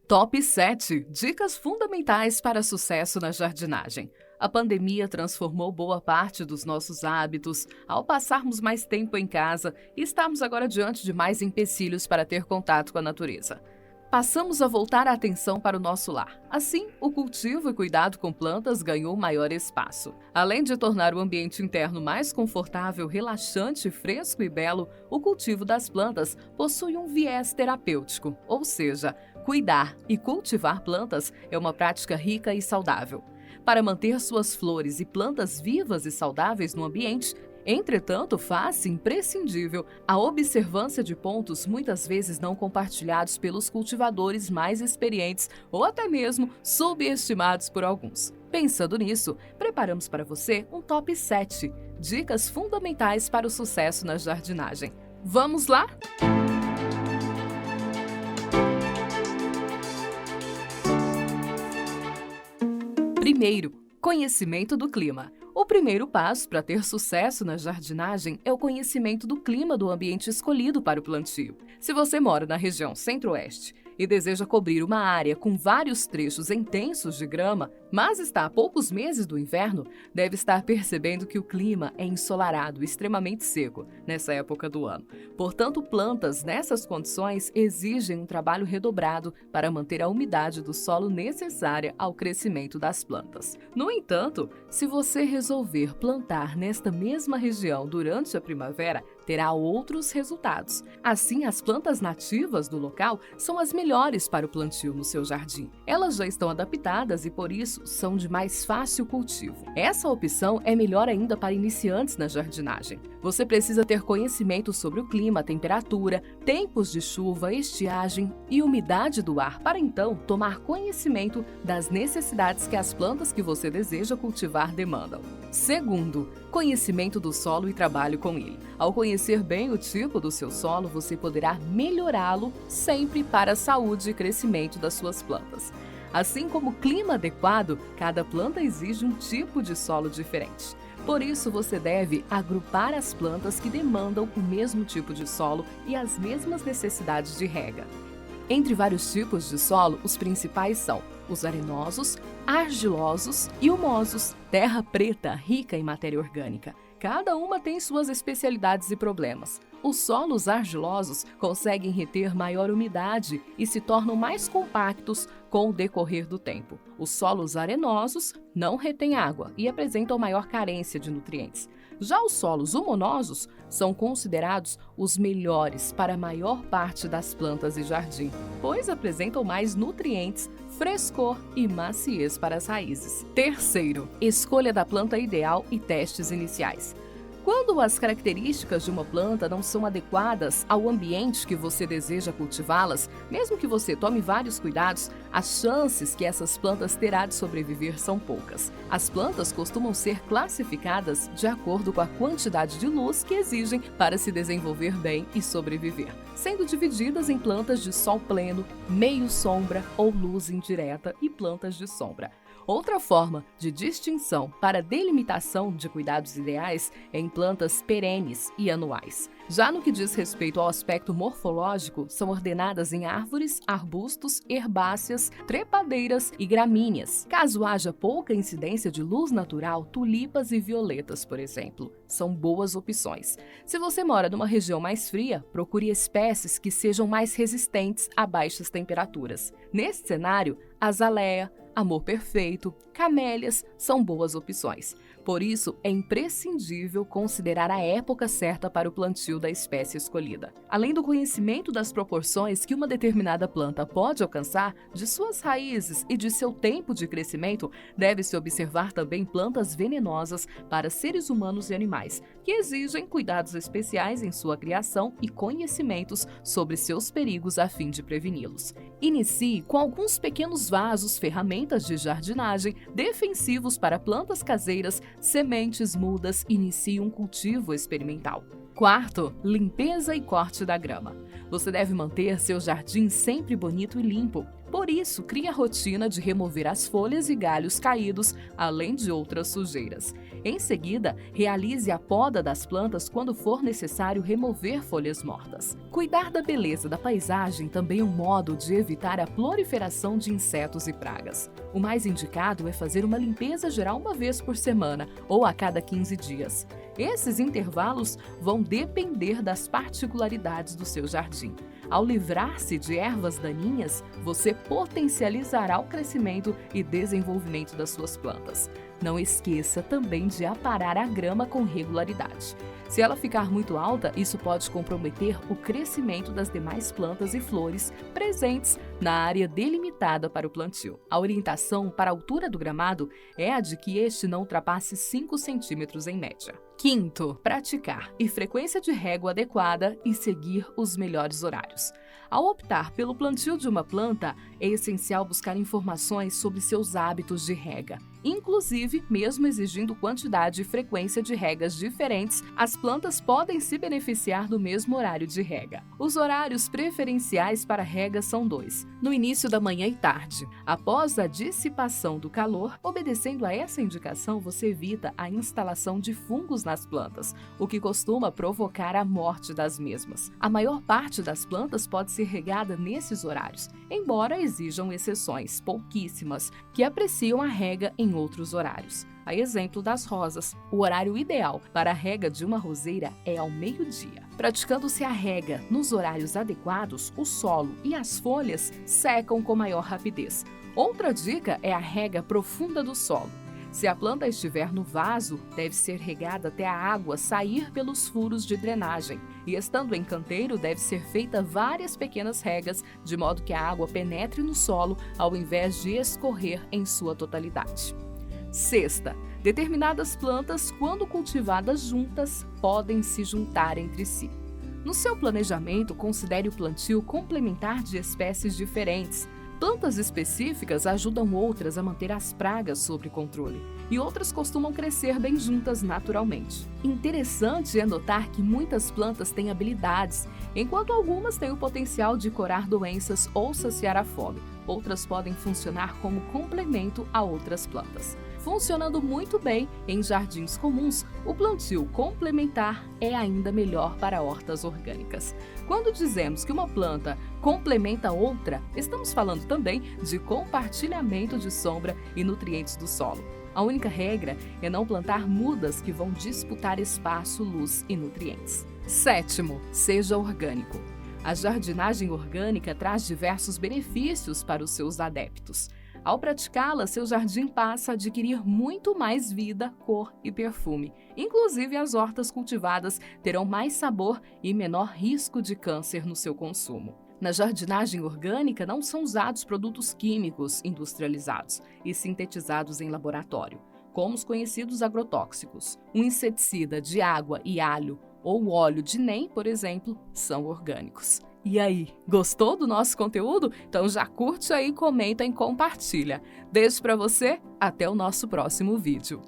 Top 7 Dicas fundamentais para sucesso na jardinagem. A pandemia transformou boa parte dos nossos hábitos ao passarmos mais tempo em casa e estarmos agora diante de mais empecilhos para ter contato com a natureza. Passamos a voltar a atenção para o nosso lar. Assim, o cultivo e cuidado com plantas ganhou maior espaço. Além de tornar o ambiente interno mais confortável, relaxante, fresco e belo, o cultivo das plantas possui um viés terapêutico, ou seja, cuidar e cultivar plantas é uma prática rica e saudável. Para manter suas flores e plantas vivas e saudáveis no ambiente, entretanto, faz-se imprescindível a observância de pontos muitas vezes não compartilhados pelos cultivadores mais experientes ou até mesmo subestimados por alguns. Pensando nisso, preparamos para você um top 7 dicas fundamentais para o sucesso na jardinagem. Vamos lá? Primeiro, conhecimento do clima. O primeiro passo para ter sucesso na jardinagem é o conhecimento do clima do ambiente escolhido para o plantio. Se você mora na região centro-oeste e deseja cobrir uma área com vários trechos intensos de grama, mas está a poucos meses do inverno, deve estar percebendo que o clima é ensolarado e extremamente seco nessa época do ano. Portanto, plantas nessas condições exigem um trabalho redobrado para manter a umidade do solo necessária ao crescimento das plantas. No entanto, se você resolver plantar nesta mesma região durante a primavera, terá outros resultados. Assim, as plantas nativas do local são as melhores para o plantio no seu jardim. Elas já estão adaptadas e, por isso, são de mais fácil cultivo. Essa opção é melhor ainda para iniciantes na jardinagem. Você precisa ter conhecimento sobre o clima, temperatura, tempos de chuva, estiagem e umidade do ar para então tomar conhecimento das necessidades que as plantas que você deseja cultivar demandam. Segundo, conhecimento do solo e trabalho com ele. Ao conhecer bem o tipo do seu solo, você poderá melhorá-lo sempre para a saúde e crescimento das suas plantas. Assim como o clima adequado, cada planta exige um tipo de solo diferente. Por isso, você deve agrupar as plantas que demandam o mesmo tipo de solo e as mesmas necessidades de rega. Entre vários tipos de solo, os principais são os arenosos, argilosos e humosos, terra preta rica em matéria orgânica. Cada uma tem suas especialidades e problemas. Os solos argilosos conseguem reter maior umidade e se tornam mais compactos com o decorrer do tempo. Os solos arenosos não retêm água e apresentam maior carência de nutrientes. Já os solos humonosos são considerados os melhores para a maior parte das plantas e jardim, pois apresentam mais nutrientes, frescor e maciez para as raízes. Terceiro, escolha da planta ideal e testes iniciais. Quando as características de uma planta não são adequadas ao ambiente que você deseja cultivá-las, mesmo que você tome vários cuidados, as chances que essas plantas terá de sobreviver são poucas. As plantas costumam ser classificadas de acordo com a quantidade de luz que exigem para se desenvolver bem e sobreviver, sendo divididas em plantas de sol pleno, meio sombra ou luz indireta e plantas de sombra. Outra forma de distinção para delimitação de cuidados ideais é em plantas perenes e anuais. Já no que diz respeito ao aspecto morfológico, são ordenadas em árvores, arbustos, herbáceas, trepadeiras e gramíneas. Caso haja pouca incidência de luz natural, tulipas e violetas, por exemplo, são boas opções. Se você mora numa região mais fria, procure espécies que sejam mais resistentes a baixas temperaturas. Nesse cenário, azaleia, amor perfeito, camélias são boas opções. Por isso, é imprescindível considerar a época certa para o plantio da espécie escolhida. Além do conhecimento das proporções que uma determinada planta pode alcançar, de suas raízes e de seu tempo de crescimento, deve-se observar também plantas venenosas para seres humanos e animais, que exigem cuidados especiais em sua criação e conhecimentos sobre seus perigos a fim de preveni-los. Inicie com alguns pequenos vasos, ferramentas de jardinagem, defensivos para plantas caseiras, sementes, mudas, inicie um cultivo experimental. Quarto, limpeza e corte da grama. Você deve manter seu jardim sempre bonito e limpo. Por isso, crie a rotina de remover as folhas e galhos caídos, além de outras sujeiras. Em seguida, realize a poda das plantas quando for necessário remover folhas mortas. Cuidar da beleza da paisagem também é um modo de evitar a proliferação de insetos e pragas. O mais indicado é fazer uma limpeza geral uma vez por semana ou a cada 15 dias. Esses intervalos vão depender das particularidades do seu jardim. Ao livrar-se de ervas daninhas, você potencializará o crescimento e desenvolvimento das suas plantas. Não esqueça também de aparar a grama com regularidade. Se ela ficar muito alta, isso pode comprometer o crescimento das demais plantas e flores presentes na área delimitada para o plantio. A orientação para a altura do gramado é a de que este não ultrapasse 5 centímetros em média. Quinto, praticar e frequência de rega adequada e seguir os melhores horários. Ao optar pelo plantio de uma planta, é essencial buscar informações sobre seus hábitos de rega. Inclusive, mesmo exigindo quantidade e frequência de regas diferentes, as plantas podem se beneficiar do mesmo horário de rega. Os horários preferenciais para rega são 2: no início da manhã e tarde, após a dissipação do calor. Obedecendo a essa indicação, você evita a instalação de fungos nas plantas, o que costuma provocar a morte das mesmas. A maior parte das plantas pode ser regada nesses horários, embora exijam exceções, pouquíssimas, que apreciam a rega em outros horários. A exemplo das rosas, o horário ideal para a rega de uma roseira é ao meio-dia. Praticando-se a rega nos horários adequados, o solo e as folhas secam com maior rapidez. Outra dica é a rega profunda do solo. Se a planta estiver no vaso, deve ser regada até a água sair pelos furos de drenagem. E estando em canteiro, deve ser feita várias pequenas regas, de modo que a água penetre no solo ao invés de escorrer em sua totalidade. Sexta, determinadas plantas, quando cultivadas juntas, podem se juntar entre si. No seu planejamento, considere o plantio complementar de espécies diferentes. Plantas específicas ajudam outras a manter as pragas sob controle, e outras costumam crescer bem juntas naturalmente. Interessante é notar que muitas plantas têm habilidades, enquanto algumas têm o potencial de curar doenças ou saciar a fome. Outras podem funcionar como complemento a outras plantas. Funcionando muito bem em jardins comuns, o plantio complementar é ainda melhor para hortas orgânicas. Quando dizemos que uma planta complementa outra, estamos falando também de compartilhamento de sombra e nutrientes do solo. A única regra é não plantar mudas que vão disputar espaço, luz e nutrientes. Sétimo, seja orgânico. A jardinagem orgânica traz diversos benefícios para os seus adeptos. Ao praticá-la, seu jardim passa a adquirir muito mais vida, cor e perfume. Inclusive, as hortas cultivadas terão mais sabor e menor risco de câncer no seu consumo. Na jardinagem orgânica, não são usados produtos químicos industrializados e sintetizados em laboratório, como os conhecidos agrotóxicos. Um inseticida de água e alho ou óleo de NEM, por exemplo, são orgânicos. E aí, gostou do nosso conteúdo? Então já curte aí, comenta e compartilha. Beijo pra você, até o nosso próximo vídeo.